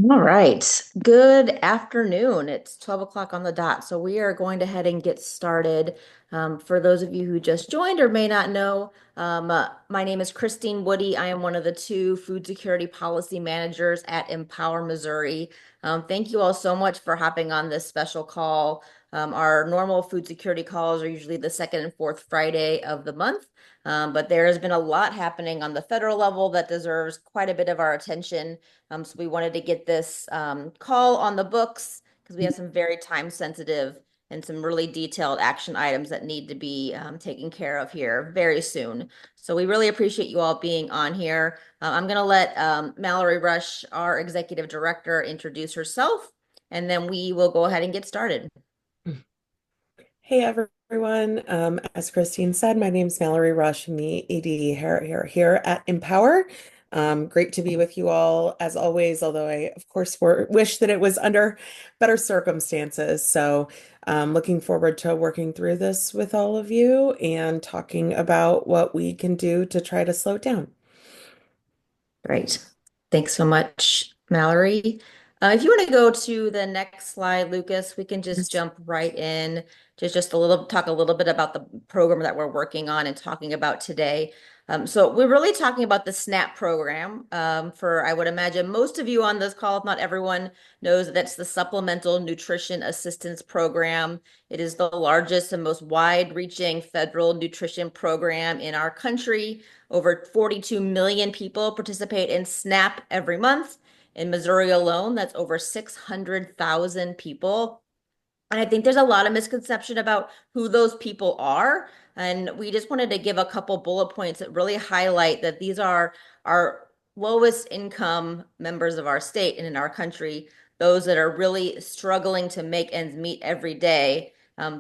All right. Good afternoon. It's 12 o'clock on the dot. So we are going to head and get started. For those of you who just joined or may not know, my name is Christine Woody. I am one of the two food security policy managers at Empower Missouri. Thank you all so much for hopping on this special call. Our normal food security calls are usually the second and fourth Friday of the month. But there has been a lot happening on the federal level that deserves quite a bit of our attention. So we wanted to get this call on the books because we have some very time sensitive and some really detailed action items that need to be taken care of here very soon. So we really appreciate you all being on here. I'm going to let Mallory Rush, our executive director, introduce herself, and then we will go ahead and get started. Hey everyone. As Christine said, my name's Mallory Rush. I'm the AD here at Empower. Great to be with you all as always, although I, of course, wish that it was under better circumstances. So, looking forward to working through this with all of you and talking about what we can do to try to slow it down. Great. Thanks so much, Mallory. If you want to go to the next slide, Lucas, we can just jump right in to just talk a little bit about the program that we're working on and talking about today. So we're really talking about the SNAP program. I would imagine most of you on this call, if not everyone, knows that that's the Supplemental Nutrition Assistance Program. It is the largest and most wide-reaching federal nutrition program in our country. Over 42 million people participate in SNAP every month. In Missouri alone, that's over 600,000 people. And I think there's a lot of misconception about who those people are. And we just wanted to give a couple bullet points that really highlight that these are our lowest income members of our state and in our country, those that are really struggling to make ends meet every day,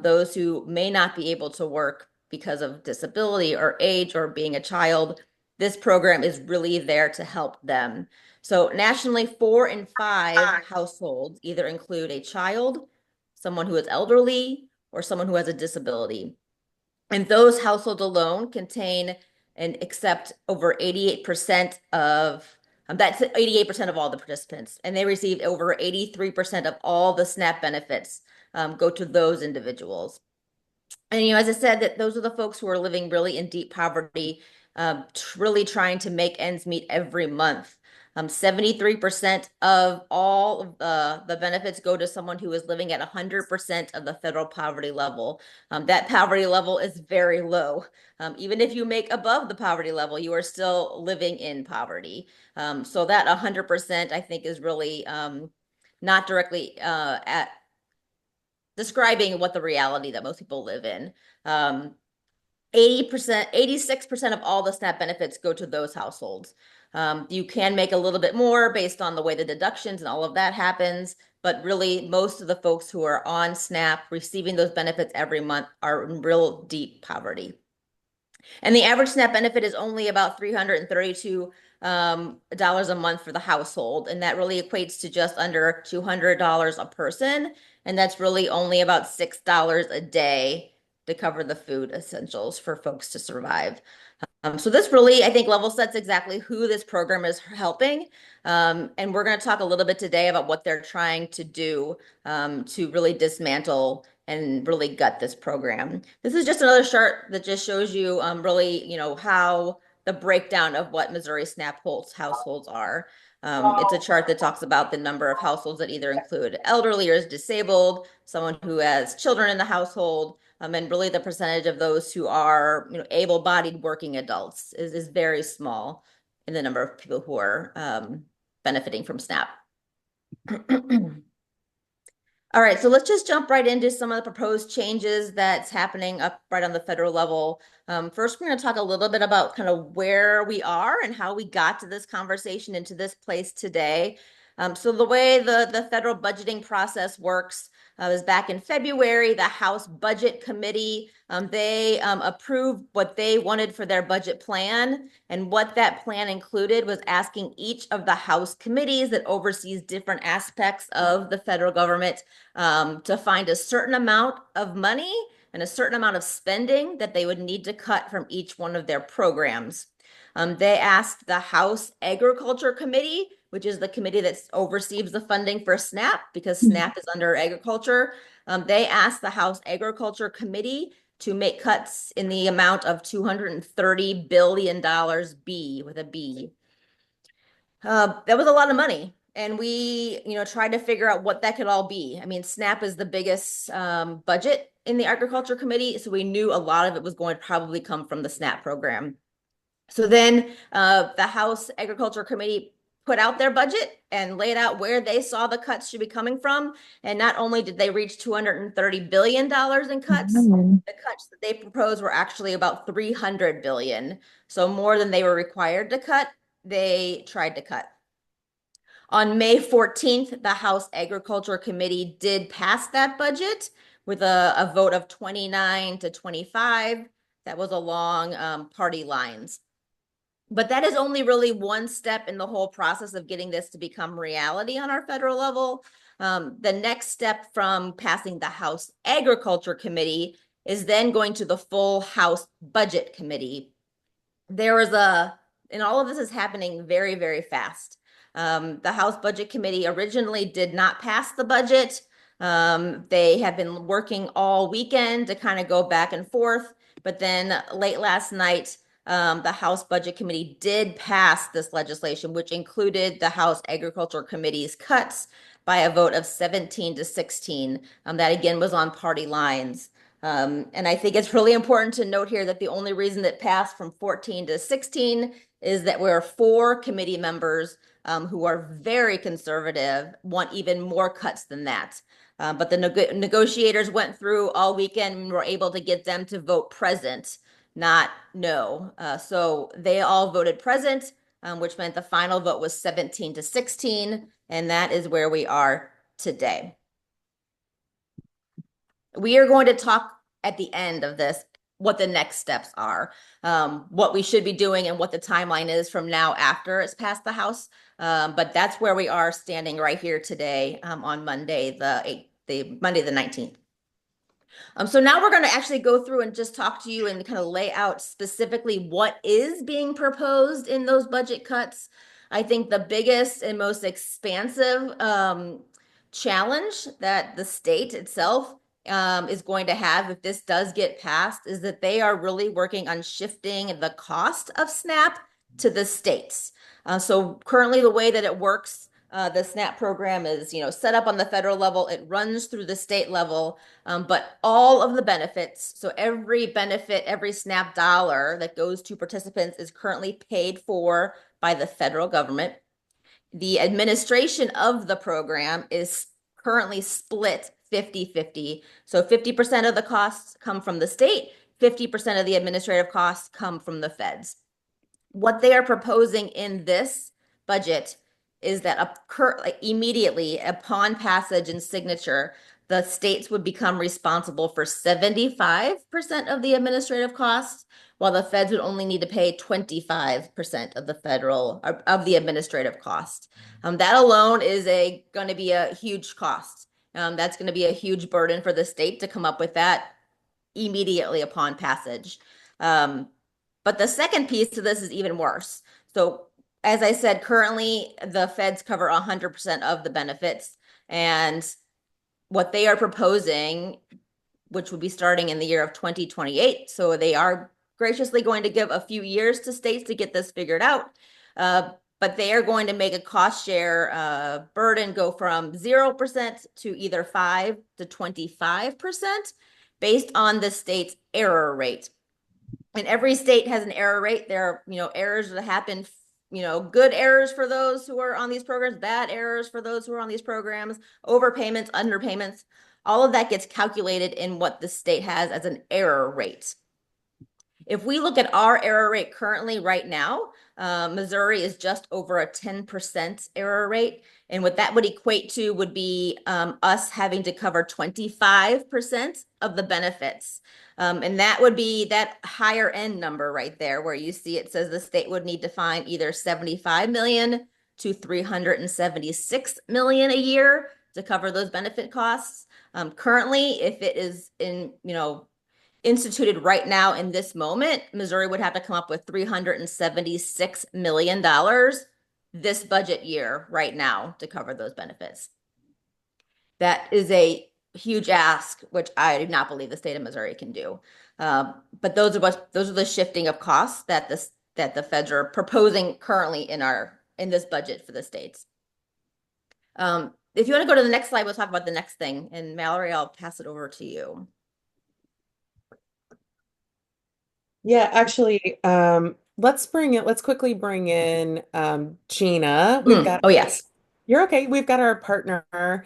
those who may not be able to work because of disability or age or being a child. This program is really there to help them. So nationally, 4 in 5 households either include a child, someone who is elderly, or someone who has a disability. And those households alone contain and accept over 88% of that's 88% of all the participants, and they receive over 83% of all the SNAP benefits go to those individuals. And as I said, that those are the folks who are living really in deep poverty, really trying to make ends meet every month. 73% of all of the benefits go to someone who is living at 100% of the federal poverty level. That poverty level is very low. Even if you make above the poverty level, you are still living in poverty. So that 100%, I think, is really not directly at describing what the reality that most people live in. 80%, 86% of all the SNAP benefits go to those households. You can make a little bit more based on the way the deductions and all of that happens, but really most of the folks who are on SNAP receiving those benefits every month are in real deep poverty. And the average SNAP benefit is only about $332 dollars a month for the household. And that really equates to just under $200 a person. And that's really only about $6 a day to cover the food essentials for folks to survive. So this really, I think, level sets exactly who this program is helping. And we're going to talk a little bit today about what they're trying to do to really dismantle and really gut this program. This is just another chart that just shows you really, how the breakdown of what Missouri SNAP households are. It's a chart that talks about the number of households that either include elderly or is disabled, someone who has children in the household, and really the percentage of those who are, able-bodied working adults is very small in the number of people who are benefiting from SNAP. All right, so let's just jump right into some of the proposed changes that's happening up right on the federal level. First, we're going to talk a little bit about kind of where we are and how we got to this conversation into this place today. So the way the federal budgeting process works is back in February, the House Budget Committee, they approved what they wanted for their budget plan. And what that plan included was asking each of the House committees that oversees different aspects of the federal government to find a certain amount of money and a certain amount of spending that they would need to cut from each one of their programs. They asked the House Agriculture Committee, which is the committee that oversees the funding for SNAP because SNAP is under agriculture. They asked the House Agriculture Committee to make cuts in the amount of $230 billion, B with a B. That was a lot of money. And we, tried to figure out what that could all be. I mean, SNAP is the biggest budget in the Agriculture Committee, so we knew a lot of it was going to probably come from the SNAP program. So then the House Agriculture Committee put out their budget and laid out where they saw the cuts should be coming from. And not only did they reach $230 billion in cuts, the cuts that they proposed were actually about 300 billion. So more than they were required to cut, they tried to cut. On May 14th, the House Agriculture Committee did pass that budget with a vote of 29 to 25. That was along party lines. But that is only really one step in the whole process of getting this to become reality on our federal level. The next step from passing the House Agriculture Committee is then going to the full House Budget Committee. And all of this is happening very, very fast. The House Budget Committee originally did not pass the budget. They have been working all weekend to kind of go back and forth. But then late last night, the House Budget Committee did pass this legislation, which included the House Agriculture Committee's cuts by a vote of 17 to 16. That again was on party lines. And I think it's really important to note here that the only reason that passed from 14 to 16 is that we're 4 committee members who are very conservative, want even more cuts than that. But the negotiators went through all weekend and were able to get them to vote present, not no. So they all voted present, which meant the final vote was 17 to 16, and that is where we are today. We are going to talk at the end of this what the next steps are, what we should be doing, and what the timeline is from now after it's passed the House. But that's where we are standing right here today on Monday, Monday the 19th. So now we're going to actually go through and just talk to you and kind of lay out specifically what is being proposed in those budget cuts. I think the biggest and most expansive challenge that the state itself is going to have if this does get passed is that they are really working on shifting the cost of SNAP to the states. So currently the way that it works, the SNAP program is, set up on the federal level. It runs through the state level, but all of the benefits, so every benefit, every SNAP dollar that goes to participants is currently paid for by the federal government. The administration of the program is currently split 50-50. So 50% of the costs come from the state, 50% of the administrative costs come from the feds. What they are proposing in this budget is that immediately upon passage and signature, the states would become responsible for 75% of the administrative costs, while the feds would only need to pay 25% of the administrative cost. That alone is going to be a huge cost. That's going to be a huge burden for the state to come up with that immediately upon passage. But the second piece to this is even worse. So as I said, currently the feds cover 100% of the benefits, and what they are proposing, which would be starting in the year of 2028. So they are graciously going to give a few years to states to get this figured out. But they are going to make a cost share burden go from 0% to either 5 to 25% based on the state's error rate. And every state has an error rate. There are, errors that happen, good errors for those who are on these programs, bad errors for those who are on these programs, overpayments, underpayments. All of that gets calculated in what the state has as an error rate. If we look at our error rate currently right now, Missouri is just over a 10% error rate. And what that would equate to would be us having to cover 25% of the benefits. And that would be that higher end number right there where you see it says the state would need to find either 75 million to 376 million a year to cover those benefit costs. Currently, if it is instituted right now in this moment, Missouri would have to come up with $376 million. this budget year right now to cover those benefits. That is a huge ask, which I do not believe the state of Missouri can do. But those are the shifting of costs that the feds are proposing currently in this budget for the states. If you want to go to the next slide, we'll talk about the next thing. And Mallory, I'll pass it over to you. Yeah, actually, let's quickly bring in Gina. Oh yes. You're okay. We've got our partner,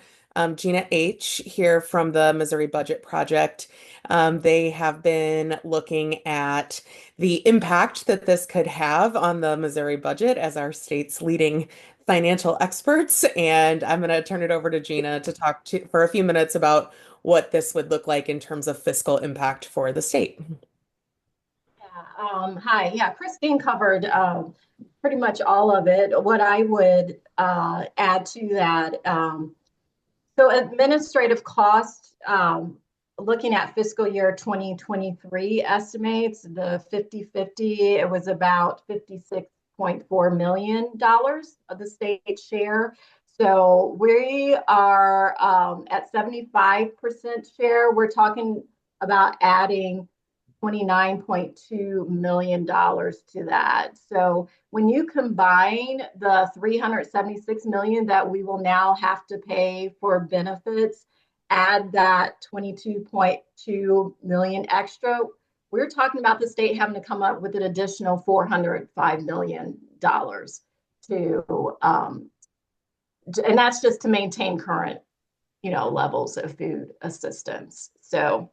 Gina H, here from the Missouri Budget Project. They have been looking at the impact that this could have on the Missouri budget as our state's leading financial experts. And I'm going to turn it over to Gina to for a few minutes about what this would look like in terms of fiscal impact for the state. Hi. Yeah, Christine covered pretty much all of it. What I would add to that, so administrative costs, looking at fiscal year 2023 estimates, the 50/50, it was about $56.4 million of the state share. So we are at 75% share. We're talking about adding $29.2 million to that. So when you combine the $376 million that we will now have to pay for benefits, add that $22.2 million extra, we're talking about the state having to come up with an additional $405 million to, and that's just to maintain current, levels of food assistance. So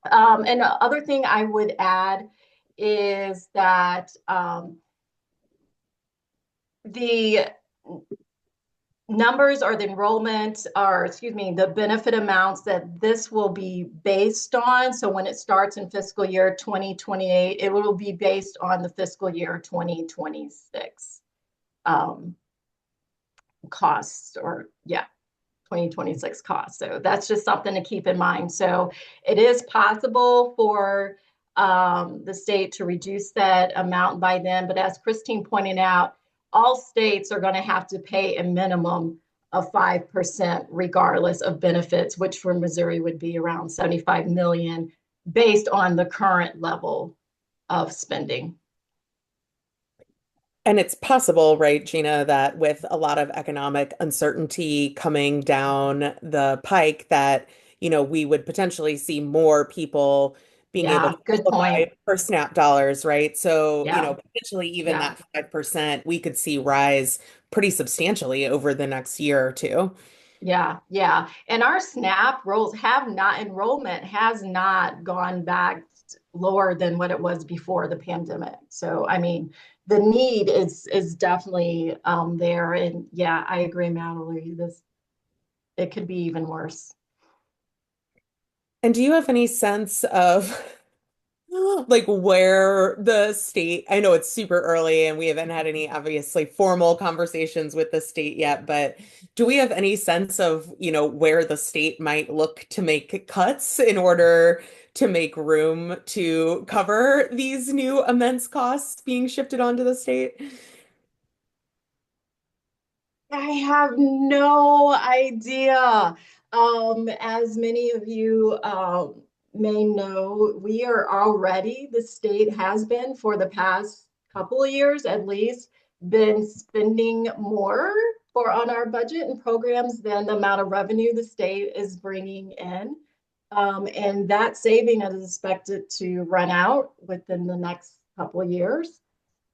and the other thing I would add is that the numbers or the enrollment or, excuse me, the benefit amounts that this will be based on. So when it starts in fiscal year 2028, it will be based on the fiscal year 2026 costs or, yeah. 2026 costs. So that's just something to keep in mind. So it is possible for the state to reduce that amount by then. But as Christine pointed out, all states are going to have to pay a minimum of 5% regardless of benefits, which for Missouri would be around 75 million based on the current level of spending. And it's possible, right, Gina, that with a lot of economic uncertainty coming down the pike, that, we would potentially see more people being able Yeah, to good qualify point. for SNAP dollars, right? So, Yeah, potentially even yeah. that 5% we could see rise pretty substantially over the next year or two. Yeah, yeah. And our SNAP rolls have not, enrollment has not gone back lower than what it was before the pandemic. So, I mean, the need is definitely there. And yeah, I agree, Mallory. It could be even worse. And do you have any sense of like where the state, I know it's super early and we haven't had any obviously formal conversations with the state yet, but do we have any sense of, where the state might look to make cuts in order to make room to cover these new immense costs being shifted onto the state? I have no idea. As many of you may know, we are already, the state has been for the past couple of years at least, been spending more on our budget and programs than the amount of revenue the state is bringing in. And that saving is expected to run out within the next couple of years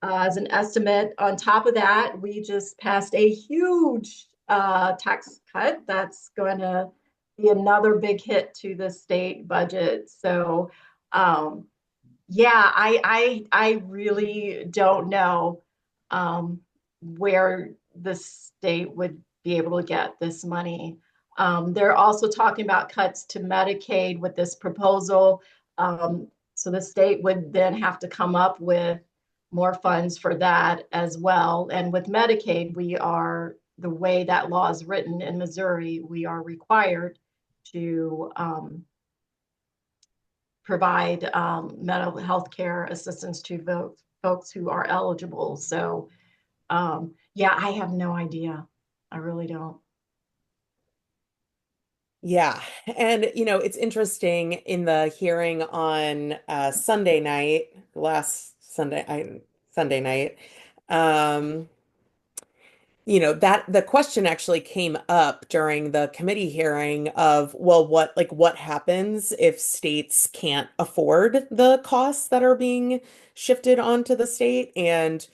as an estimate. On top of that, we just passed a huge tax cut that's going to be another big hit to the state budget. So, yeah, I really don't know where the state would be able to get this money. They're also talking about cuts to Medicaid with this proposal. So the state would then have to come up with more funds for that as well. And with Medicaid, the way that law is written in Missouri, we are required to provide mental health care assistance to folks who are eligible. So Yeah, I have no idea. I really don't. Yeah. And, it's interesting in the hearing on Sunday night, last Sunday night, um, that the question actually came up during the committee hearing of, well, what happens if states can't afford the costs that are being shifted onto the state? And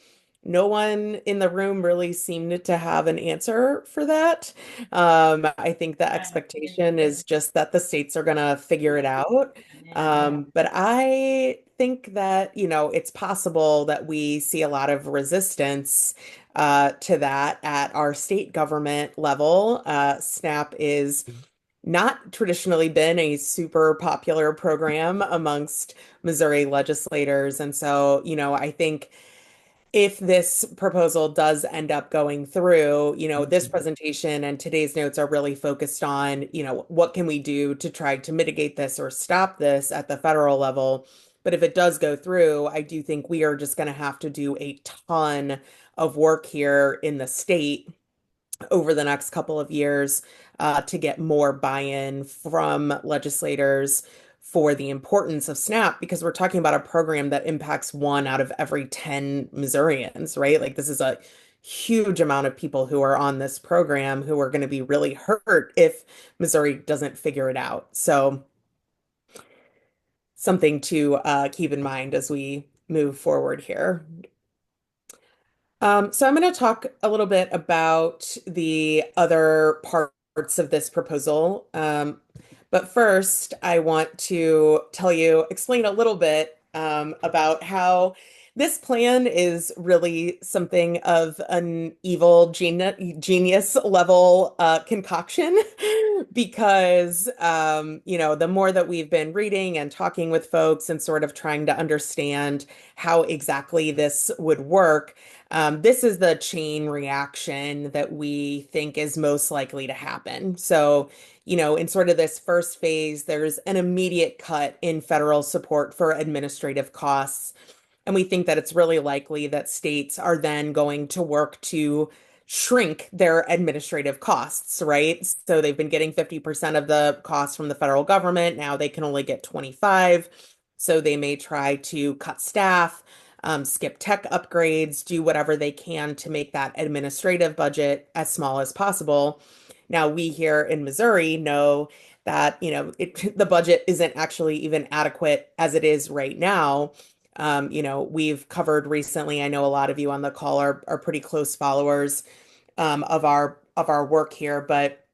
no one in the room really seemed to have an answer for that. I think the expectation is just that the states are going to figure it out. But I think that, it's possible that we see a lot of resistance to that at our state government level. SNAP is not traditionally been a super popular program amongst Missouri legislators. And so, I think if this proposal does end up going through, this presentation and today's notes are really focused on, what can we do to try to mitigate this or stop this at the federal level. But if it does go through, I do think we are just going to have to do a ton of work here in the state over the next couple of years to get more buy-in from legislators for the importance of SNAP because we're talking about a program that impacts one out of every 10 Missourians, right? Like this is a huge amount of people who are on this program who are going to be really hurt if Missouri doesn't figure it out. So something to keep in mind as we move forward here. So I'm going to talk a little bit about the other parts of this proposal. But first, I want to explain a little bit about how this plan is really something of an evil genius level concoction because, the more that we've been reading and talking with folks and sort of trying to understand how exactly this would work. This is the chain reaction that we think is most likely to happen. So, in sort of this first phase, there's an immediate cut in federal support for administrative costs. And we think that it's really likely that states are then going to work to shrink their administrative costs, right? So they've been getting 50% of the costs from the federal government. Now they can only get 25. So they may try to cut staff, skip tech upgrades, do whatever they can to make that administrative budget as small as possible. Now, we here in Missouri know that, the budget isn't actually even adequate as it is right now. We've covered recently, I know a lot of you on the call are pretty close followers of our work here, but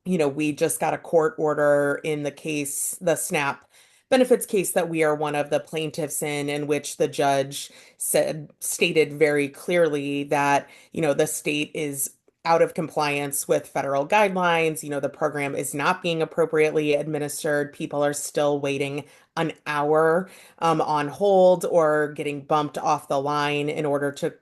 we just got a court order in the case, the SNAP benefits case that we are one of the plaintiffs in which the judge stated very clearly that, the state is out of compliance with federal guidelines. The program is not being appropriately administered. People are still waiting an hour on hold or getting bumped off the line in order to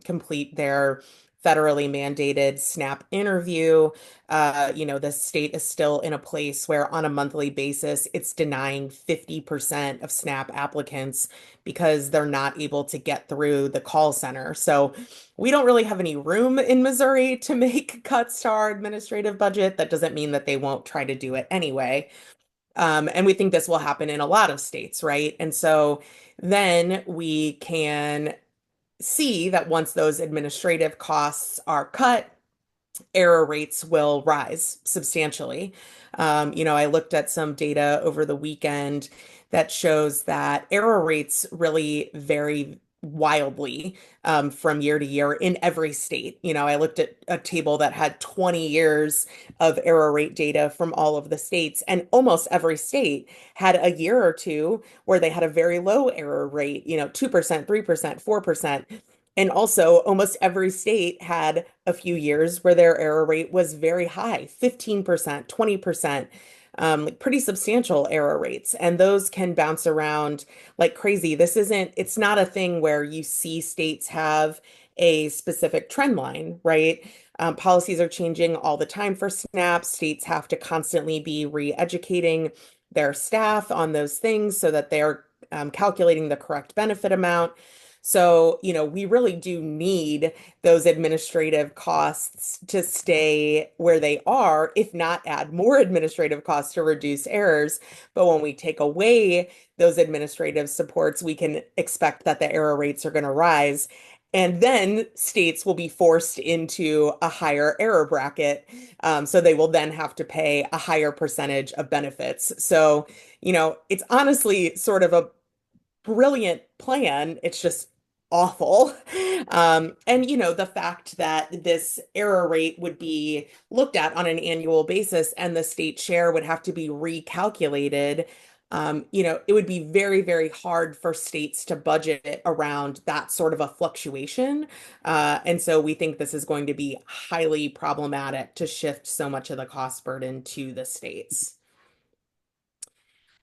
complete their federally mandated SNAP interview. The state is still in a place where on a monthly basis, it's denying 50% of SNAP applicants because they're not able to get through the call center. So we don't really have any room in Missouri to make cuts to our administrative budget. That doesn't mean that they won't try to do it anyway. And we think this will happen in a lot of states, right? And so then we can see that once those administrative costs are cut, error rates will rise substantially. I looked at some data over the weekend that shows that error rates really vary wildly from year to year in every state. I looked at a table that had 20 years of error rate data from all of the states, and almost every state had a year or two where they had a very low error rate, 2%, 3%, 4%. And also, almost every state had a few years where their error rate was very high, 15%, 20%, like pretty substantial error rates. And those can bounce around like crazy. It's not a thing where you see states have a specific trend line, right? Policies are changing all the time for SNAP. States have to constantly be re-educating their staff on those things so that they're calculating the correct benefit amount. So, we really do need those administrative costs to stay where they are, if not add more administrative costs to reduce errors. But when we take away those administrative supports, we can expect that the error rates are going to rise. And then states will be forced into a higher error bracket. So they will then have to pay a higher percentage of benefits. So, it's honestly sort of a brilliant plan. It's just awful. And the fact that this error rate would be looked at on an annual basis and the state share would have to be recalculated. It would be very, very hard for states to budget around that sort of a fluctuation. And so we think this is going to be highly problematic to shift so much of the cost burden to the states.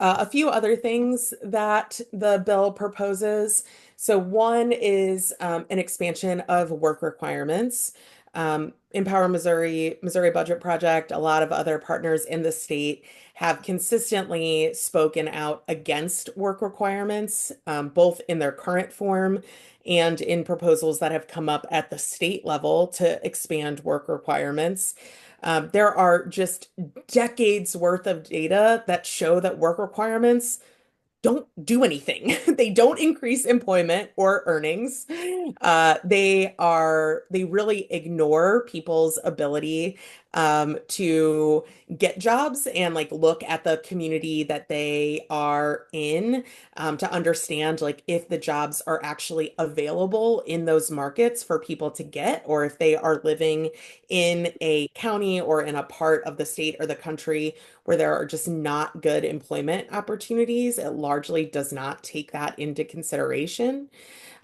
A few other things that the bill proposes. So one is an expansion of work requirements. Empower Missouri, Missouri Budget Project, a lot of other partners in the state have consistently spoken out against work requirements, both in their current form and in proposals that have come up at the state level to expand work requirements. There are just decades worth of data that show that work requirements don't do anything. They don't increase employment or earnings. They really ignore people's ability to get jobs and like look at the community that they are in to understand like if the jobs are actually available in those markets for people to get, or if they are living in a county or in a part of the state or the country where there are just not good employment opportunities. It largely does not take that into consideration.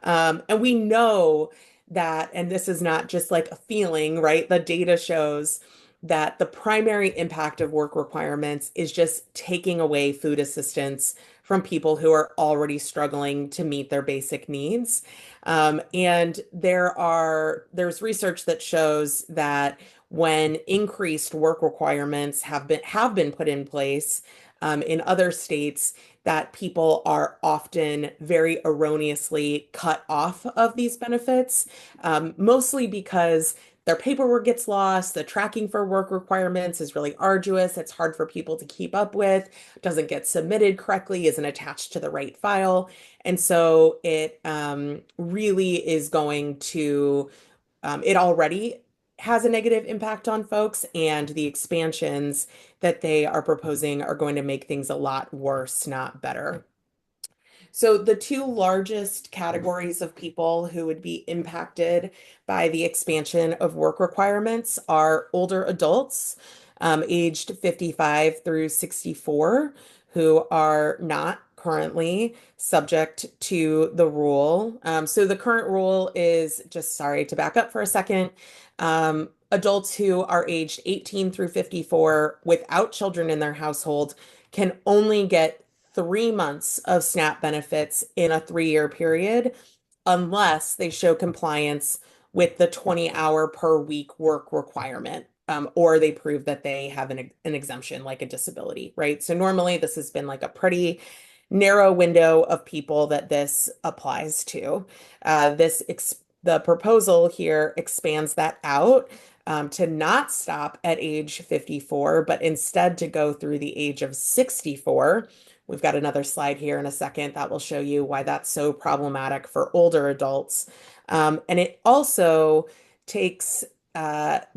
And we know that, and this is not just like a feeling, right? The data shows that the primary impact of work requirements is just taking away food assistance from people who are already struggling to meet their basic needs. And there's research that shows that when increased work requirements have been put in place in other states, that people are often very erroneously cut off of these benefits, mostly because their paperwork gets lost. The tracking for work requirements is really arduous. It's hard for people to keep up with, doesn't get submitted correctly, isn't attached to the right file. And so it really is going to, it already has a negative impact on folks, and the expansions that they are proposing are going to make things a lot worse, not better. So the two largest categories of people who would be impacted by the expansion of work requirements are older adults, aged 55 through 64, who are not currently subject to the rule. So the current rule is just, sorry to back up for a second. Adults who are aged 18 through 54 without children in their household can only get 3 months of SNAP benefits in a 3-year period unless they show compliance with the 20-hour per week work requirement, or they prove that they have an exemption, like a disability, right? So normally this has been like a pretty narrow window of people that this applies to. The proposal here expands that out to not stop at age 54, but instead to go through the age of 64. We've got another slide here in a second that will show you why that's so problematic for older adults. And it also takes right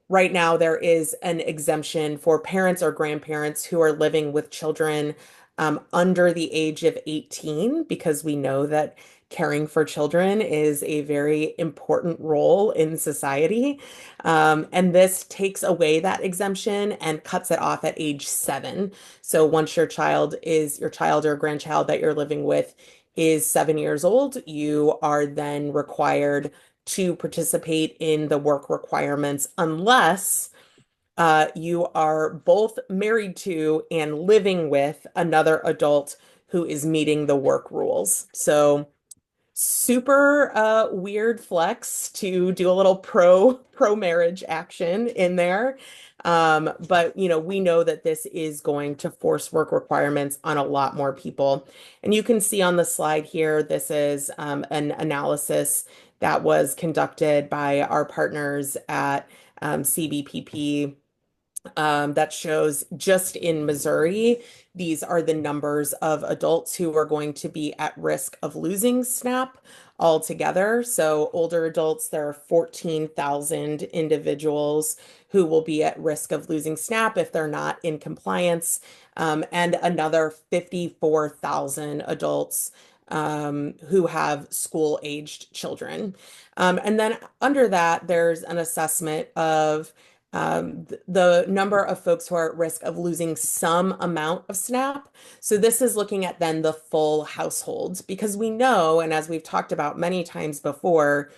now there is an exemption for parents or grandparents who are living with children under the age of 18, because we know that caring for children is a very important role in society. And this takes away that exemption and cuts it off at age 7. So once your child or grandchild that you're living with is 7 years old, you are then required to participate in the work requirements unless you are both married to and living with another adult who is meeting the work rules. So super weird flex to do a little pro marriage action in there. But we know that this is going to force work requirements on a lot more people. And you can see on the slide here, this is an analysis that was conducted by our partners at CBPP that shows just in Missouri, these are the numbers of adults who are going to be at risk of losing SNAP altogether. So, older adults, there are 14,000 individuals who will be at risk of losing SNAP if they're not in compliance, and another 54,000 adults who have school-aged children. And then under that, there's an assessment of the number of folks who are at risk of losing some amount of SNAP. So this is looking at then the full household because we know, and as we've talked about many times before,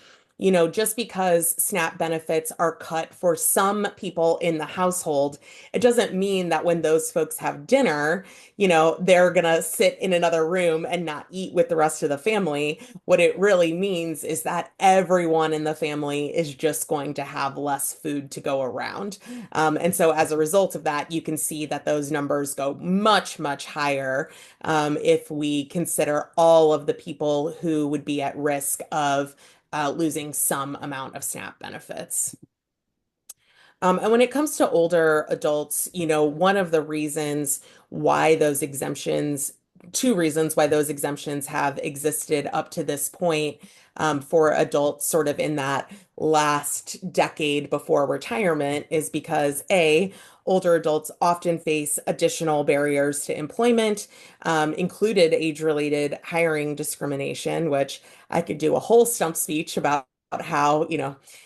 just because SNAP benefits are cut for some people in the household, it doesn't mean that when those folks have dinner, they're gonna sit in another room and not eat with the rest of the family. What it really means is that everyone in the family is just going to have less food to go around. And so as a result of that, you can see that those numbers go much, much higher if we consider all of the people who would be at risk of losing some amount of SNAP benefits. And when it comes to older adults, one of the reasons why those exemptions, two reasons why those exemptions have existed up to this point for adults sort of in that last decade before retirement is because A, older adults often face additional barriers to employment, included age-related hiring discrimination, which I could do a whole stump speech about how,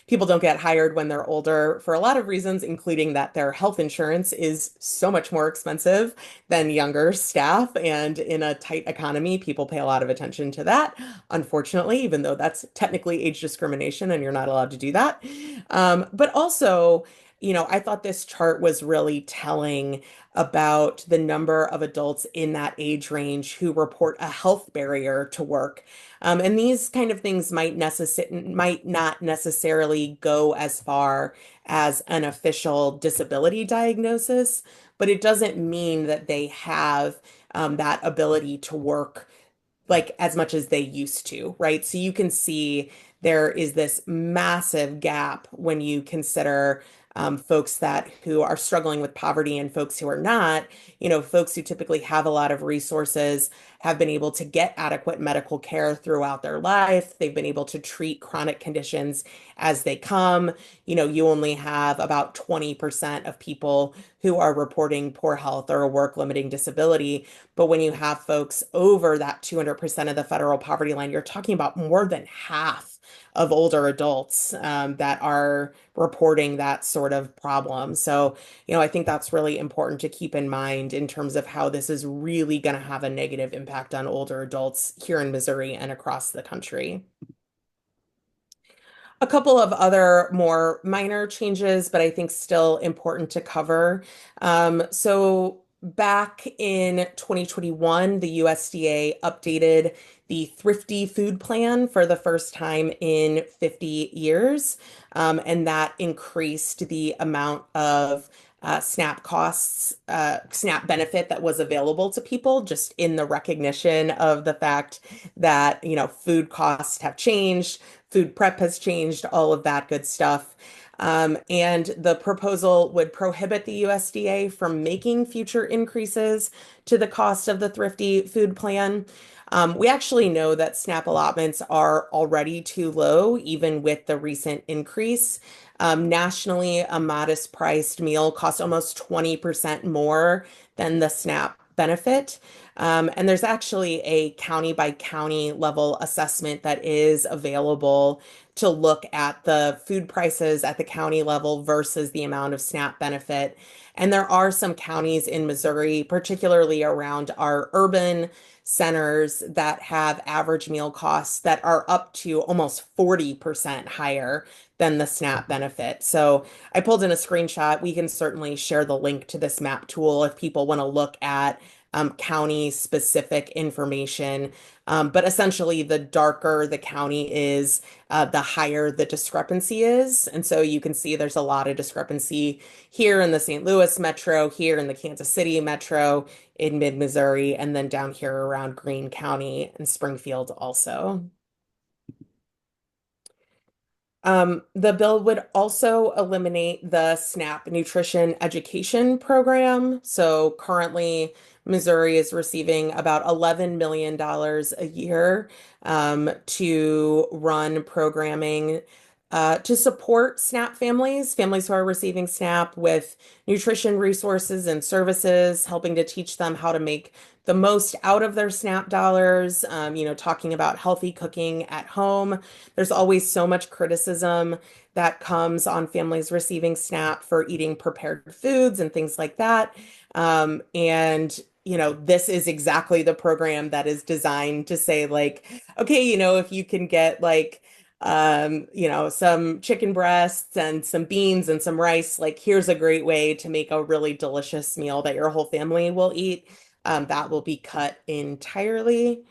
people don't get hired when they're older for a lot of reasons, including that their health insurance is so much more expensive than younger staff. And in a tight economy, people pay a lot of attention to that, unfortunately, even though that's technically age discrimination and you're not allowed to do that. But also, I thought this chart was really telling about the number of adults in that age range who report a health barrier to work. And these kind of things might not necessarily go as far as an official disability diagnosis, but it doesn't mean that they have that ability to work like as much as they used to, right? So you can see there is this massive gap when you consider folks that who are struggling with poverty and folks who are not, folks who typically have a lot of resources have been able to get adequate medical care throughout their life. They've been able to treat chronic conditions as they come. You only have about 20% of people who are reporting poor health or a work limiting disability. But when you have folks over that 200% of the federal poverty line, you're talking about more than half of older adults that are reporting that sort of problem. So, I think that's really important to keep in mind in terms of how this is really going to have a negative impact on older adults here in Missouri and across the country. A couple of other more minor changes, but I think still important to cover. So back in 2021, the USDA updated the Thrifty Food Plan for the first time in 50 years. And that increased the amount of SNAP costs, SNAP benefit that was available to people just in the recognition of the fact that, food costs have changed, food prep has changed, all of that good stuff. And the proposal would prohibit the USDA from making future increases to the cost of the Thrifty Food Plan. We actually know that SNAP allotments are already too low, even with the recent increase. Nationally, a modest priced meal costs almost 20% more than the SNAP benefit. And there's actually a county by county level assessment that is available to look at the food prices at the county level versus the amount of SNAP benefit. And there are some counties in Missouri, particularly around our urban centers, that have average meal costs that are up to almost 40% higher than the SNAP benefit. So I pulled in a screenshot. We can certainly share the link to this map tool if people want to look at county specific information. But essentially, the darker the county is, the higher the discrepancy is. And so you can see there's a lot of discrepancy here in the St. Louis metro, here in the Kansas City metro, in mid-Missouri, and then down here around Greene County and Springfield also. The bill would also eliminate the SNAP nutrition education program. So currently, Missouri is receiving about $11 million a year to run programming to support SNAP families, families who are receiving SNAP with nutrition resources and services, helping to teach them how to make the most out of their SNAP dollars, talking about healthy cooking at home. There's always so much criticism that comes on families receiving SNAP for eating prepared foods and things like that. This is exactly the program that is designed to say, like, okay, if you can get like, some chicken breasts and some beans and some rice, like, here's a great way to make a really delicious meal that your whole family will eat. That will be cut entirely.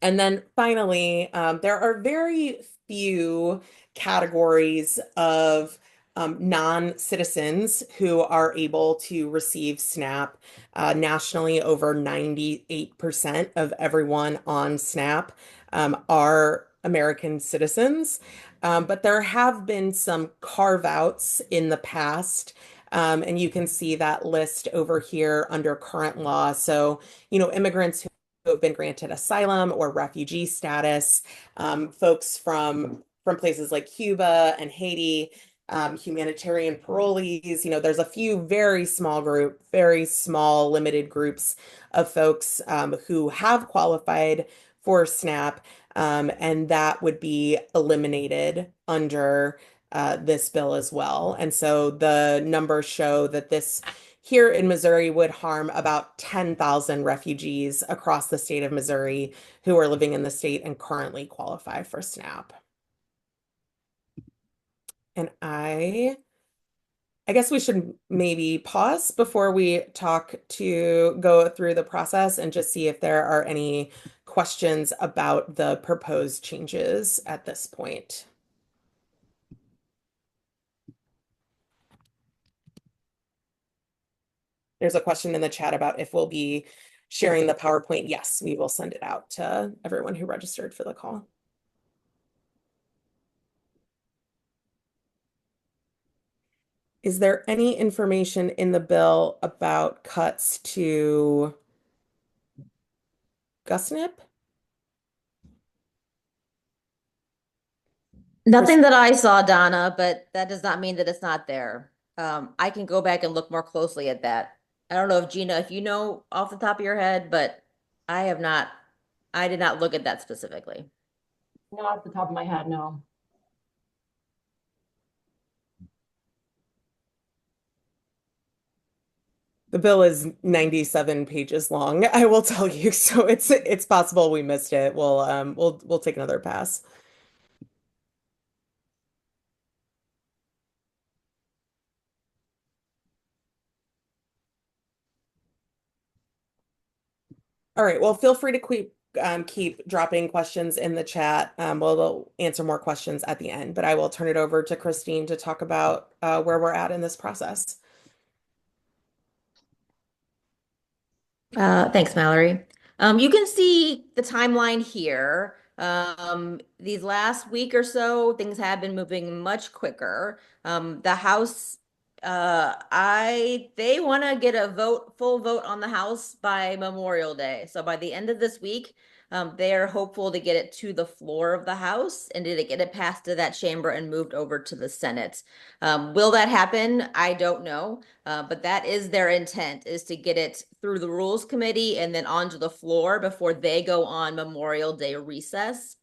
And then finally, there are very few categories of non-citizens who are able to receive SNAP. Nationally, over 98% of everyone on SNAP are American citizens. But there have been some carve-outs in the past. And you can see that list over here under current law. So, immigrants who have been granted asylum or refugee status, folks from places like Cuba and Haiti, humanitarian parolees. There's a few very small, limited groups of folks who have qualified for SNAP, and that would be eliminated under this bill as well. And so the numbers show that this here in Missouri would harm about 10,000 refugees across the state of Missouri who are living in the state and currently qualify for SNAP. And I guess we should maybe pause before we go through the process and just see if there are any questions about the proposed changes at this point. There's a question in the chat about if we'll be sharing the PowerPoint. Yes, we will send it out to everyone who registered for the call. Is there any information in the bill about cuts to GusNIP? Nothing that I saw, Donna, but that does not mean that it's not there. I can go back and look more closely at that. I don't know if Gina, if you know off the top of your head, but I did not look at that specifically. Not off the top of my head, no. The bill is 97 pages long, I will tell you. So it's possible we missed it. We'll take another pass. All right. Well, feel free to keep dropping questions in the chat. We'll answer more questions at the end, but I will turn it over to Christine to talk about where we're at in this process. Thanks, Mallory. You can see the timeline here. These last week or so, things have been moving much quicker. The House, they want to get a full vote on the House by Memorial Day. So by the end of this week, they are hopeful to get it to the floor of the House and to get it passed to that chamber and moved over to the Senate. Will that happen? I don't know. But that is their intent, is to get it through the Rules Committee and then onto the floor before they go on Memorial Day recess.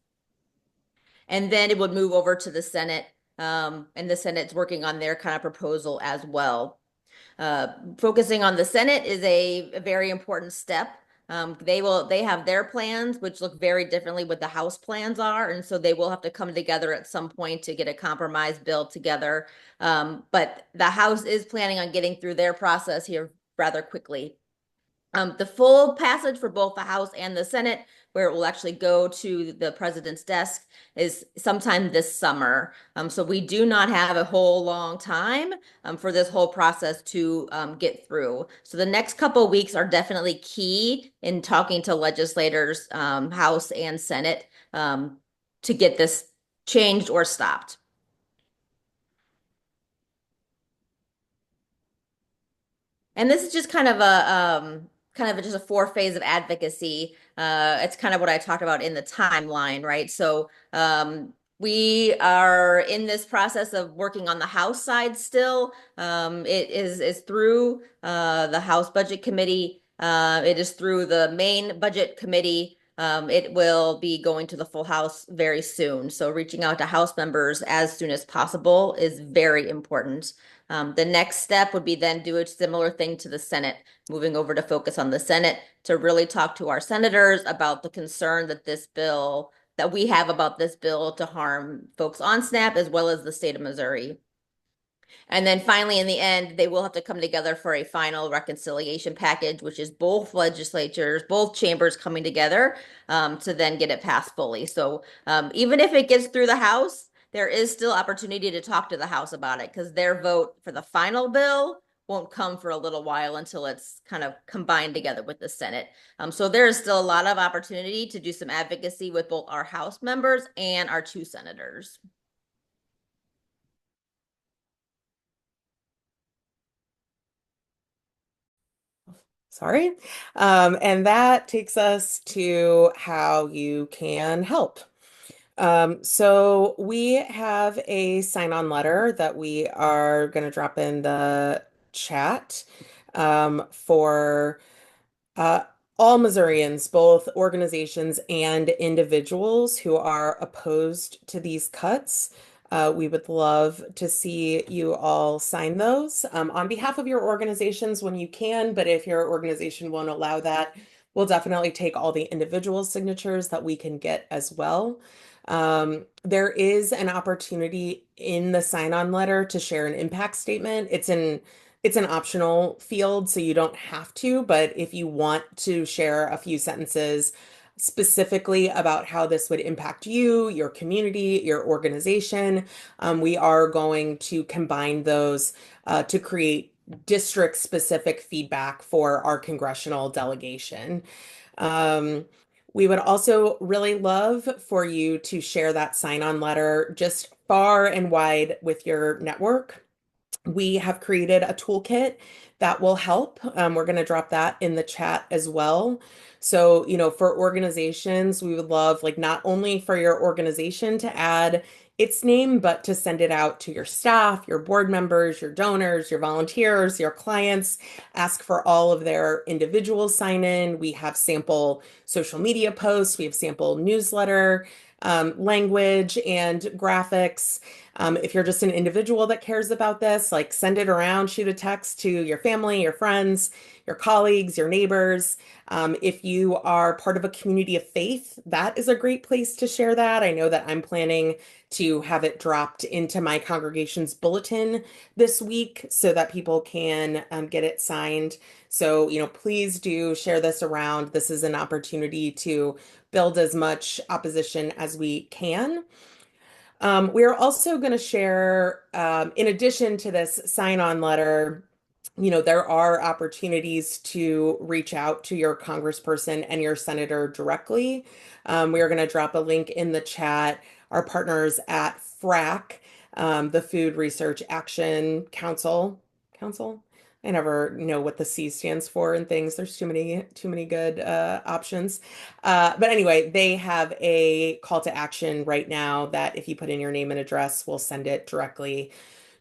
And then it would move over to the Senate, and the Senate's working on their kind of proposal as well. Focusing on the Senate is a very important step. They have their plans, which look very differently what the House plans are. And so they will have to come together at some point to get a compromise bill together. But the House is planning on getting through their process here rather quickly. The full passage for both the House and the Senate, where it will actually go to the president's desk, is sometime this summer. So we do not have a whole long time for this whole process to get through. So the next couple of weeks are definitely key in talking to legislators, House and Senate, to get this changed or stopped. And this is just kind of just a four phase of advocacy. It's kind of what I talked about in the timeline, right? So we are in this process of working on the House side still. It is through the House Budget Committee. It is through the main budget committee. It will be going to the full House very soon. So reaching out to House members as soon as possible is very important. The next step would be then do a similar thing to the Senate, moving over to focus on the Senate to really talk to our senators about the concern that we have about this bill to harm folks on SNAP as well as the state of Missouri. And then finally, in the end, they will have to come together for a final reconciliation package, which is both legislatures, both chambers coming together to then get it passed fully. So even if it gets through the House, there is still opportunity to talk to the House about it because their vote for the final bill won't come for a little while until it's kind of combined together with the Senate. So there is still a lot of opportunity to do some advocacy with both our House members and our two senators. Sorry. And that takes us to how you can help. So we have a sign-on letter that we are going to drop in the chat for uh, all Missourians, both organizations and individuals who are opposed to these cuts. We would love to see you all sign those on behalf of your organizations when you can, but if your organization won't allow that, we'll definitely take all the individual signatures that we can get as well. There is an opportunity in the sign-on letter to share an impact statement. It's an optional field, so you don't have to, but if you want to share a few sentences specifically about how this would impact you, your community, your organization, we are going to combine those to create district-specific feedback for our congressional delegation. Um, we would also really love for you to share that sign-on letter just far and wide with your network. We have created a toolkit that will help. We're going to drop that in the chat as well. So, for organizations, we would love like not only for your organization to add its name, but to send it out to your staff, your board members, your donors, your volunteers, your clients. Ask for all of their individual sign in. We have sample social media posts, we have sample newsletter language and graphics. If you're just an individual that cares about this, like send it around, shoot a text to your family, your friends, your colleagues, your neighbors. If you are part of a community of faith, that is a great place to share that. I know that I'm planning to have it dropped into my congregation's bulletin this week so that people can get it signed. So, please do share this around. This is an opportunity to build as much opposition as we can. We are also going to share, in addition to this sign-on letter, there are opportunities to reach out to your congressperson and your senator directly. We are going to drop a link in the chat. Our partners at FRAC, the Food Research Action Council. I never know what the C stands for and things. There's too many good options. But anyway, they have a call to action right now that if you put in your name and address, we'll send it directly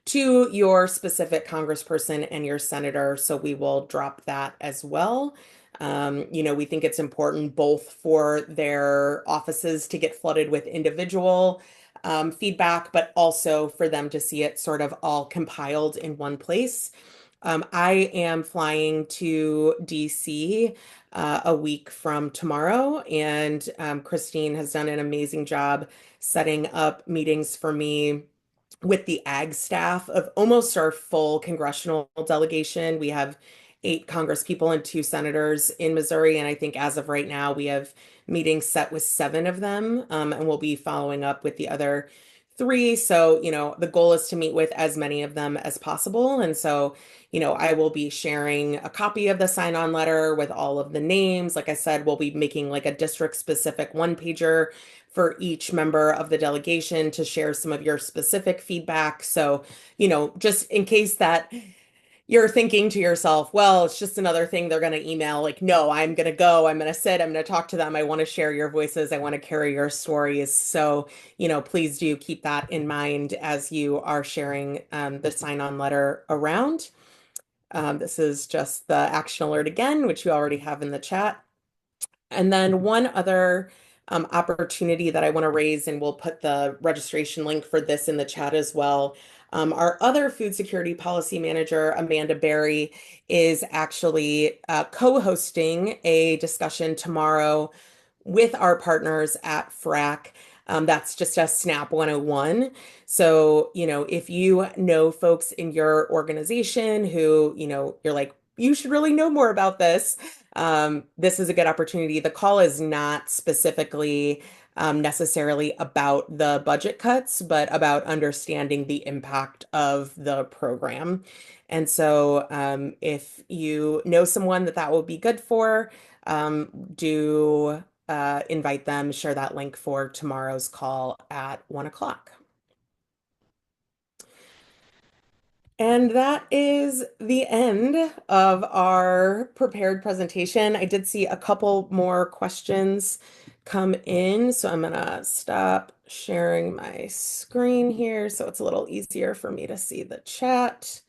to your specific congressperson and your senator. So we will drop that as well. We think it's important both for their offices to get flooded with individual feedback, but also for them to see it sort of all compiled in one place. I am flying to DC a week from tomorrow, and Christine has done an amazing job setting up meetings for me with the ag staff of almost our full congressional delegation. We have 8 congresspeople and 2 senators in Missouri. And I think as of right now, we have meetings set with 7 of them, and we'll be following up with the other 3. So, the goal is to meet with as many of them as possible. And so, I will be sharing a copy of the sign-on letter with all of the names. Like I said, we'll be making like a district-specific one-pager for each member of the delegation to share some of your specific feedback. So, just in case that you're thinking to yourself, well, it's just another thing they're going to email. Like, no, I'm going to go, I'm going to sit, I'm going to talk to them. I want to share your voices. I want to carry your stories. So, please do keep that in mind as you are sharing the sign-on letter around. This is just the action alert again, which you already have in the chat. And then one other opportunity that I want to raise, and we'll put the registration link for this in the chat as well. Our other food security policy manager, Amanda Berry, is actually co-hosting a discussion tomorrow with our partners at FRAC. That's just a SNAP 101. So, if you know folks in your organization who, you're like, you should really know more about this. This is a good opportunity. The call is not specifically necessarily about the budget cuts, but about understanding the impact of the program. And so, if you know someone that would be good for, do invite them, share that link for tomorrow's call at 1 o'clock. And that is the end of our prepared presentation. I did see a couple more questions come in, so I'm gonna stop sharing my screen here so it's a little easier for me to see the chat.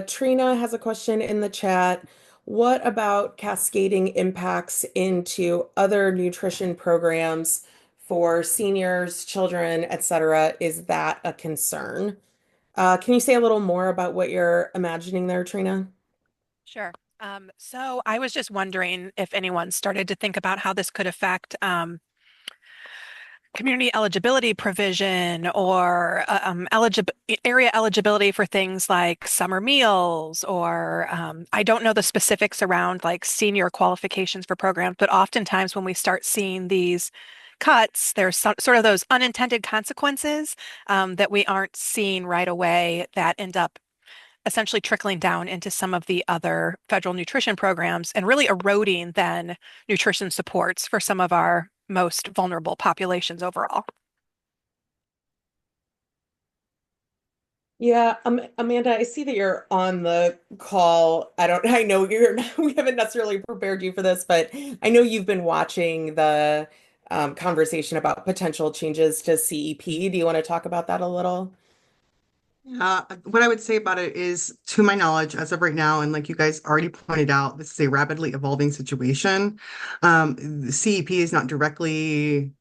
Trina has a question in the chat. What about cascading impacts into other nutrition programs for seniors, children, etc.? Is that a concern? Can you say a little more about what you're imagining there, Trina? Sure. So I was just wondering if anyone started to think about how this could affect community eligibility provision or area eligibility for things like summer meals, or I don't know the specifics around like senior qualifications for programs, but oftentimes when we start seeing these cuts, there's sort of those unintended consequences that we aren't seeing right away that end up essentially trickling down into some of the other federal nutrition programs and really eroding then nutrition supports for some of our most vulnerable populations overall. Yeah, Amanda, I see that you're on the call. I know we haven't necessarily prepared you for this, but I know you've been watching the conversation about potential changes to CEP. Do you want to talk about that a little? What I would say about it is, to my knowledge, as of right now, and like you guys already pointed out, this is a rapidly evolving situation. The CEP is not directly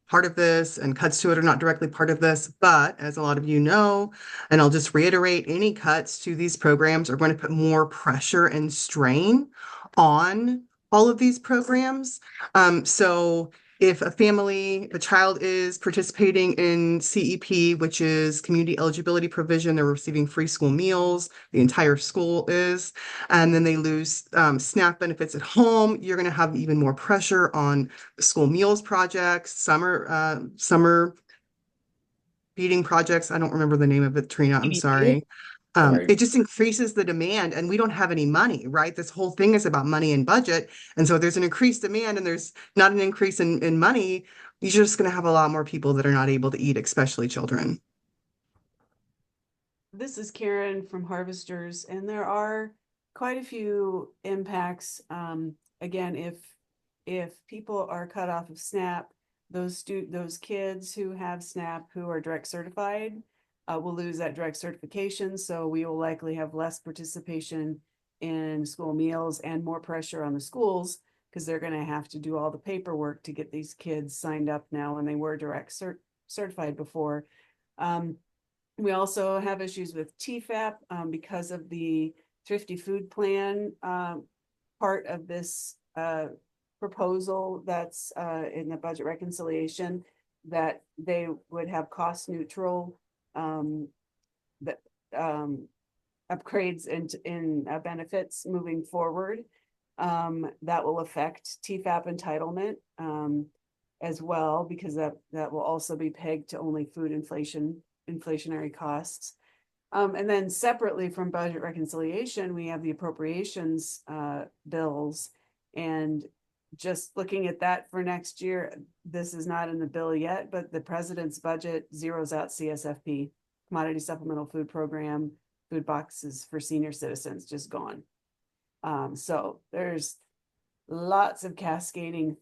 part of this, and cuts to it are not directly part of this. But as a lot of you know, and I'll just reiterate, any cuts to these programs are going to put more pressure and strain on all of these programs. So if a child is participating in CEP, which is community eligibility provision, they're receiving free school meals, the entire school is, and then they lose SNAP benefits at home, you're going to have even more pressure on school meals projects, summer feeding projects. I don't remember the name of it, Trina. I'm sorry. It just increases the demand, and we don't have any money, right? This whole thing is about money and budget. And so if there's an increased demand and there's not an increase in money, you're just going to have a lot more people that are not able to eat, especially children. This is Karen from Harvesters, and there are quite a few impacts. Again, if people are cut off of SNAP, those kids who have SNAP who are direct certified will lose that direct certification. So we will likely have less participation in school meals and more pressure on the schools because they're going to have to do all the paperwork to get these kids signed up now when they were direct certified before. We also have issues with TFAP because of the Thrifty Food Plan part of this proposal that's in the budget reconciliation, that they would have cost neutral that upgrades in benefits moving forward. That will affect TFAP entitlement as well, because that will also be pegged to only food inflationary costs. And then separately from budget reconciliation, we have the appropriations bills. And just looking at that for next year, this is not in the bill yet, but the president's budget zeroes out CSFP, Commodity Supplemental Food Program, food boxes for senior citizens, just gone. So there's lots of cascading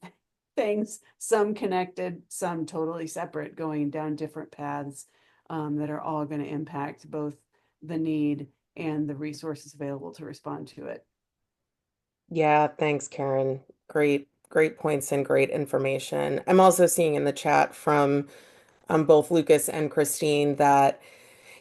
things, some connected, some totally separate, going down different paths that are all going to impact both the need and the resources available to respond to it. Yeah, thanks, Karen. Great points and great information. I'm also seeing in the chat from both Lucas and Christine that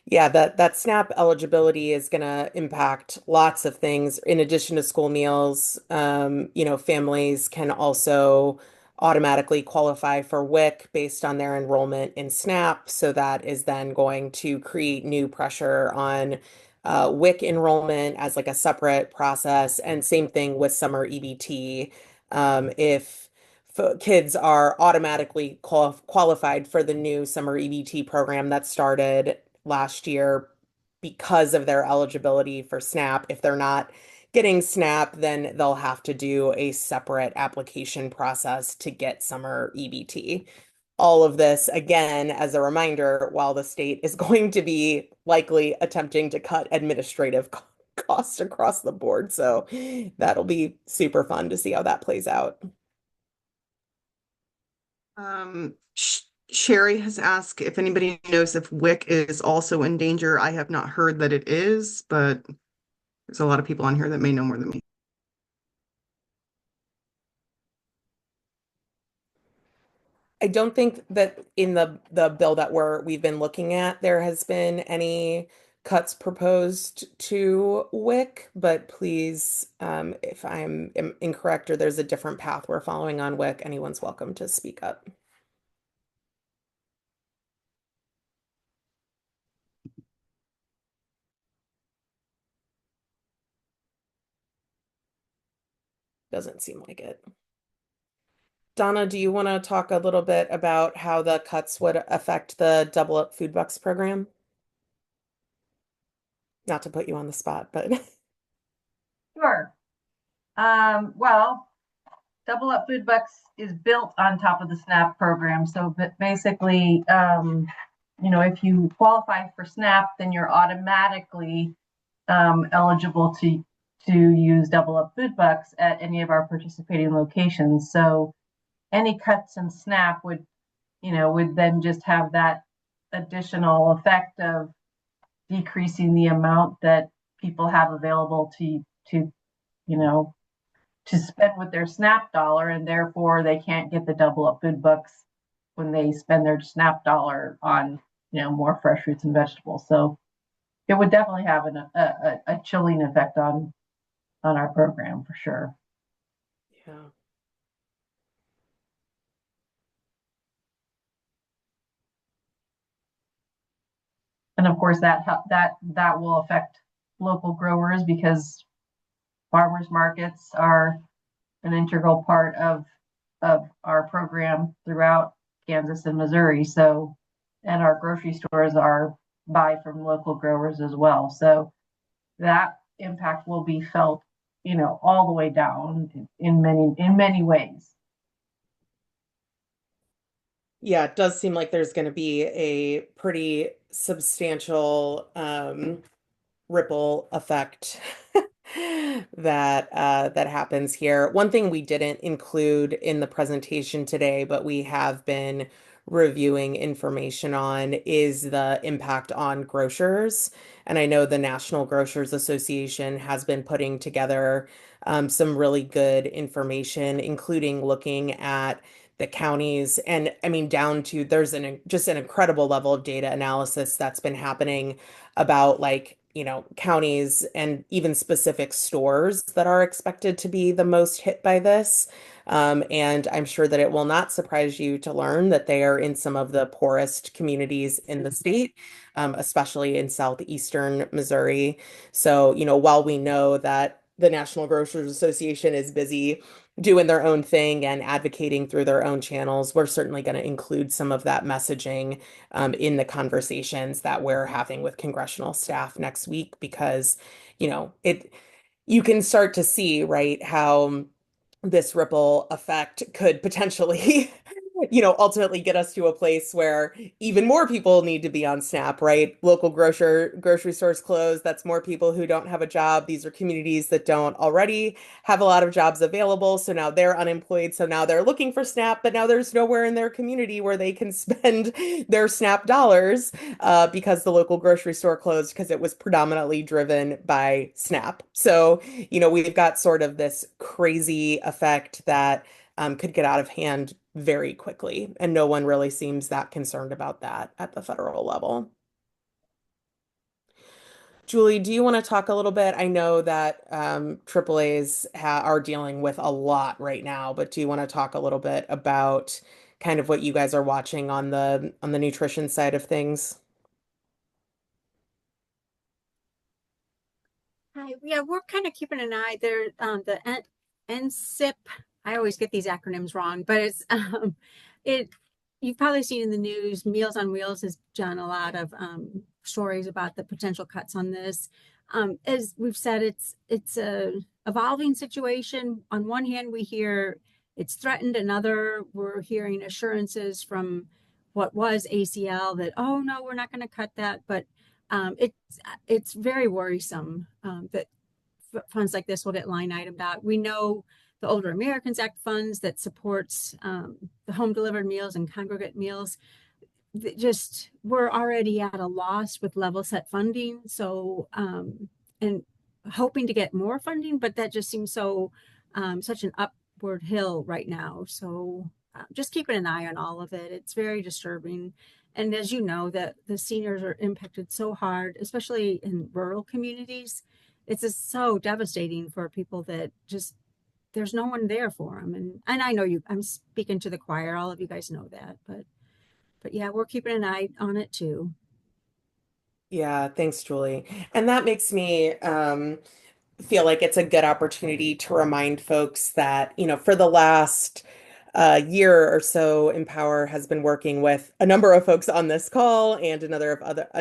yeah, that SNAP eligibility is going to impact lots of things. In addition to school meals, families can also automatically qualify for WIC based on their enrollment in SNAP. So that is then going to create new pressure on WIC enrollment as like a separate process. And same thing with summer EBT. If kids are automatically qualified for the new summer EBT program that started last year because of their eligibility for SNAP. If they're not getting SNAP, then they'll have to do a separate application process to get summer EBT. All of this, again, as a reminder, while the state is going to be likely attempting to cut administrative costs across the board. So that'll be super fun to see how that plays out. Sherry has asked if anybody knows if WIC is also in danger. I have not heard that it is, but there's a lot of people on here that may know more than me. I don't think that in the bill that we've been looking at, there has been any cuts proposed to WIC, but please, if I'm incorrect or there's a different path we're following on WIC, anyone's welcome to speak up. Doesn't seem like it. Donna, do you want to talk a little bit about how the cuts would affect the Double Up Food Bucks program? Not to put you on the spot, but Sure. Well, Double Up Food Bucks is built on top of the SNAP program. So basically, if you qualify for SNAP, then you're automatically eligible to use Double Up Food Bucks at any of our participating locations. So any cuts in SNAP would then just have that additional effect of decreasing the amount that people have available to spend with their SNAP dollar, and therefore they can't get the Double Up Food Bucks when they spend their SNAP dollar on more fresh fruits and vegetables. So it would definitely have a chilling effect on our program for sure. yeah. And of course that will affect local growers, because farmers markets are an integral part of our program throughout Kansas and Missouri. So, and our grocery stores buy from local growers as well. So that impact will be felt, all the way down in many ways. Yeah, it does seem like there's going to be a pretty substantial ripple effect that happens here. One thing we didn't include in the presentation today, but we have been reviewing information on, is the impact on grocers. And I know the National Grocers Association has been putting together some really good information, including looking at the counties, and I mean down to just an incredible level of data analysis that's been happening about, like, counties and even specific stores that are expected to be the most hit by this. And I'm sure that it will not surprise you to learn that they are in some of the poorest communities in the state, especially in southeastern Missouri. So, while we know that the National Grocers Association is busy doing their own thing and advocating through their own channels, we're certainly going to include some of that messaging in the conversations that we're having with congressional staff next week because, you can start to see, right, how this ripple effect could potentially ultimately get us to a place where even more people need to be on SNAP, right? Local grocery stores closed. That's more people who don't have a job. These are communities that don't already have a lot of jobs available. So now they're unemployed. So now they're looking for SNAP, but now there's nowhere in their community where they can spend their SNAP dollars because the local grocery store closed because it was predominantly driven by SNAP. So, we've got sort of this crazy effect that could get out of hand very quickly. And no one really seems that concerned about that at the federal level. Julie, do you want to talk a little bit? I know that AAAs are dealing with a lot right now, but do you want to talk a little bit about kind of what you guys are watching on the nutrition side of things? Hi, yeah, we're kind of keeping an eye there. NSIP, I always get these acronyms wrong, but it, you've probably seen in the news, Meals on Wheels has done a lot of stories about the potential cuts on this. As we've said, it's a evolving situation. On one hand, we hear it's threatened. Another, we're hearing assurances from what was ACL that, oh no, we're not going to cut that. But it's very worrisome that funds like this will get line itemed out. We know the Older Americans Act funds that supports the home delivered meals and congregate meals. Just we're already at a loss with level set funding. So and hoping to get more funding, but that just seems so such an upward hill right now. So just keeping an eye on all of it. It's very disturbing. And as you know, that the seniors are impacted so hard, especially in rural communities. It's just so devastating for people that just there's no one there for them. And I know I'm speaking to the choir. All of you guys know that, but yeah, we're keeping an eye on it too. Yeah, thanks, Julie. And that makes me feel like it's a good opportunity to remind folks that, for the last year or so, Empower has been working with a number of folks on this call and a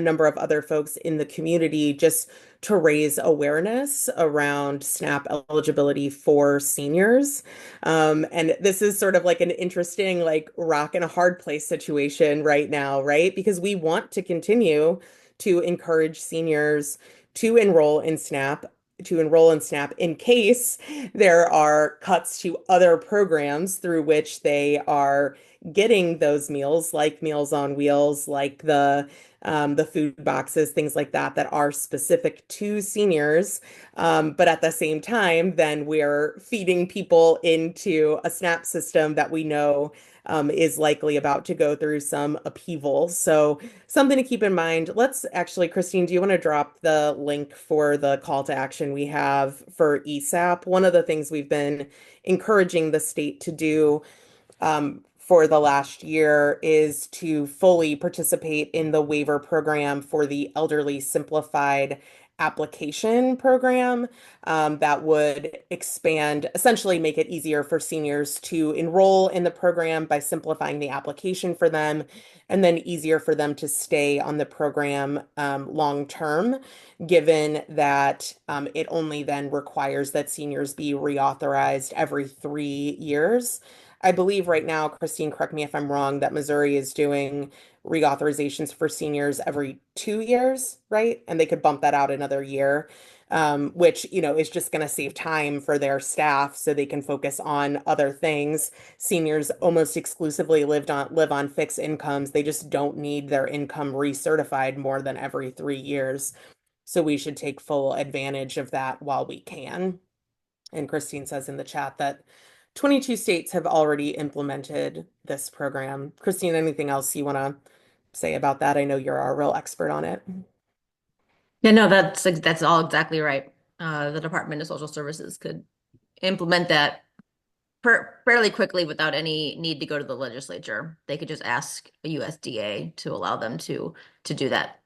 number of other folks in the community just to raise awareness around SNAP eligibility for seniors. And this is sort of like an interesting, like rock and a hard place situation right now, right? Because we want to continue to encourage seniors to enroll in SNAP in case there are cuts to other programs through which they are getting those meals, like Meals on Wheels, like the food boxes, things like that, that are specific to seniors. But at the same time, then we're feeding people into a SNAP system that we know is likely about to go through some upheaval. So something to keep in mind. Let's actually, Christine, do you want to drop the link for the call to action we have for ESAP? One of the things we've been encouraging the state to do for the last year is to fully participate in the waiver program for the Elderly Simplified Application Program that would expand, essentially make it easier for seniors to enroll in the program by simplifying the application for them, and then easier for them to stay on the program long term, given that it only then requires that seniors be reauthorized every 3 years. I believe right now, Christine, correct me if I'm wrong, that Missouri is doing reauthorizations for seniors every 2 years, right? And they could bump that out another year, which, is just going to save time for their staff so they can focus on other things. Seniors almost exclusively live on fixed incomes. They just don't need their income recertified more than every 3 years. So we should take full advantage of that while we can. And Christine says in the chat that 22 states have already implemented this program. Christine, anything else you want to say about that? I know you're our real expert on it. Yeah, no, that's all exactly right. The Department of Social Services could implement that fairly quickly without any need to go to the legislature. They could just ask a USDA to allow them to do that.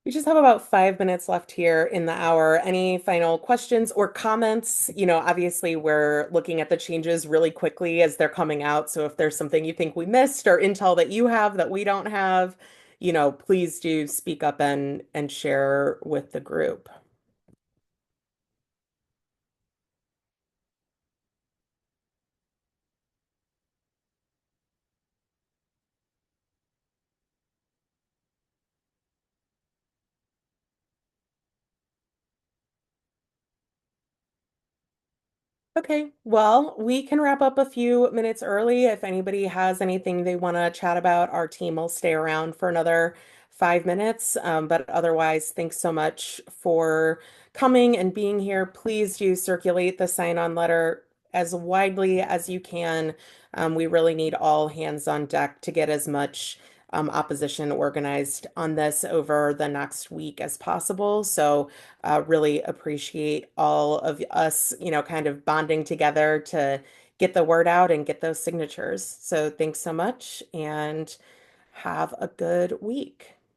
We just have about 5 minutes left here in the hour. Any final questions or comments? Obviously, we're looking at the changes really quickly as they're coming out. So if there's something you think we missed or intel that you have that we don't have, please do speak up and share with the group. Okay, well, we can wrap up a few minutes early. If anybody has anything they want to chat about, our team will stay around for another 5 minutes. But otherwise, thanks so much for coming and being here. Please do circulate the sign-on letter as widely as you can. We really need all hands on deck to get as much opposition organized on this over the next week as possible. So really appreciate all of us, kind of bonding together to get the word out and get those signatures. So thanks so much and have a good week.